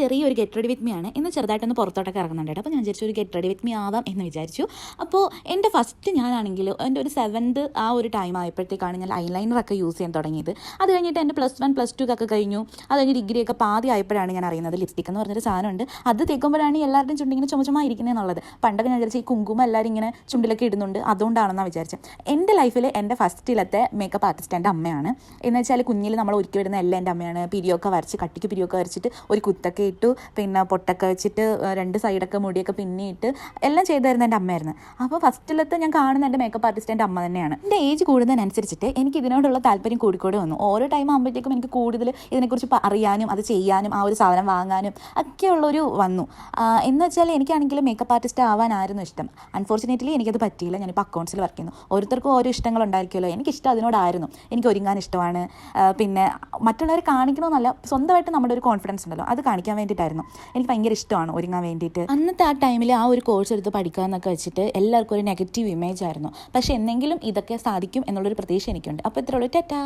ചെറിയൊരു get ready with me ആണ്. ഇന്ന് ചെറുതായിട്ടൊന്ന് പുറത്തോട്ടൊക്കെ ഇറങ്ങുന്നുണ്ട്. അപ്പോൾ ഞാൻ വിചാരിച്ചു ഒരു ഗെറ്റ് റെഡി വിത്ത് മീ ആവാം എന്ന് വിചാരിച്ചു. അപ്പോൾ എൻ്റെ ഫസ്റ്റ് ഞാനാണെങ്കിൽ എൻ്റെ ഒരു 7th ആ ഒരു ടൈം ആയപ്പോഴത്തേക്കാണ് ഞാൻ ഐലൈനറൊക്കെ യൂസ് ചെയ്യാൻ തുടങ്ങിയത്. അത് കഴിഞ്ഞിട്ട് എൻ്റെ +1 +2 ഒക്കെ കഴിഞ്ഞു. അത് കഴിഞ്ഞ് ഡിഗ്രിയൊക്കെ പാതി ആയപ്പോഴാണ് ഞാൻ അറിയുന്നത് ലിപ്സ്റ്റിക് എന്ന് പറഞ്ഞൊരു സാധനമുണ്ട്. അത് തേക്കുമ്പോഴാണ് എല്ലാവരുടെയും ചുണ്ടിങ്ങനെ ചുമചുമായിരിക്കുന്നതെന്നുള്ളത്. പണ്ടൊക്കെ ഞാൻ വിചാരിച്ചു ഈ കുങ്കുമം എല്ലാവരും ഇങ്ങനെ ചുണ്ടിലൊക്കെ ഇടുന്നുണ്ട്, അതുകൊണ്ടാണെന്നാണ് വിചാരിച്ചത്. എൻ്റെ ലൈഫിൽ എൻ്റെ ഫസ്റ്റിലത്തെ മേക്കപ്പ് ആർട്ടിസ്റ്റ് എൻ്റെ അമ്മയാണ്. എന്ന് വെച്ചാൽ കുഞ്ഞിൽ നമ്മൾ ഒരുക്കി വരുന്ന എല്ലാം എൻ്റെ അമ്മയാണ്. പിരിയൊക്കെ വരച്ച് കട്ടിക്ക് പിരിയൊക്കെ വരച്ചിട്ട് ഒരു കുത്തൊക്കെ ഇട്ടു, പിന്നെ പൊട്ടൊക്കെ വെച്ചിട്ട് 2 സൈഡൊക്കെ മുടിയൊക്കെ പിന്നിയിട്ട് എല്ലാം ചെയ്തു തരുന്ന എൻ്റെ അമ്മയായിരുന്നു. അപ്പോൾ ഫസ്റ്റിലത്തെ ഞാൻ കാണുന്ന എൻ്റെ മേക്കപ്പ് ആർട്ടിസ്റ്റ് എൻ്റെ അമ്മ തന്നെയാണ്. എൻ്റെ ഏജ് കൂടുന്നതിനനുസരിച്ചിട്ട് എനിക്ക് ഇതിനോടുള്ള താല്പര്യം കൂടിക്കൂടി വന്നു. ഓരോ ടൈം ആകുമ്പോഴത്തേക്കും എനിക്ക് കൂടുതൽ ഇതിനെക്കുറിച്ച് അറിയാനും അത് ചെയ്യാനും ആ ഒരു സാധനം വാങ്ങാനും ഒക്കെയുള്ളൊരു വന്നു. എന്ന് വെച്ചാൽ എനിക്കാണെങ്കിൽ മേക്കപ്പ് ആർട്ടിസ്റ്റ് ആവാനായിരുന്നു ഇഷ്ടം. അൺഫോർച്ചുനേറ്റ്ലി എനിക്കത് പറ്റിയില്ല. ഞാനിപ്പോൾ അക്കൗണ്ട്സിൽ വർക്ക് ചെയ്യുന്നു. ഓരോരുത്തർക്കും ഓരോ ഇഷ്ടങ്ങളുണ്ടായിരിക്കുമല്ലോ. എനിക്കിഷ്ടം അതിനോടായിരുന്നു. എനിക്ക് ഒരുങ്ങാൻ ഇഷ്ടമാണ്. പിന്നെ മറ്റുള്ളവരെ കാണിക്കണമെന്നല്ല, സ്വന്തമായിട്ട് നമ്മുടെ ഒരു കോൺഫിഡൻസ് ഉണ്ടല്ലോ, അത് കാണിക്കാൻ വേണ്ടിയിട്ടായിരുന്നു. എനിക്ക് ഭയങ്കര ഇഷ്ടമാണ് ഒരുങ്ങാൻ വേണ്ടിയിട്ട്. അന്നത്തെ ആ ടൈമിൽ ആ ഒരു കോഴ്സ് എടുത്ത് പഠിക്കുക എന്നൊക്കെ വെച്ചിട്ട് എല്ലാവർക്കും ഒരു നെഗറ്റീവ് ഇമേജ് ആയിരുന്നു. പക്ഷേ എന്നെങ്കിലും ഇതൊക്കെ സാധിക്കും എന്നുള്ളൊരു പ്രതീക്ഷ എനിക്കുണ്ട്. അപ്പോൾ ഇത്രയുള്ളൂ. ടാറ്റാ.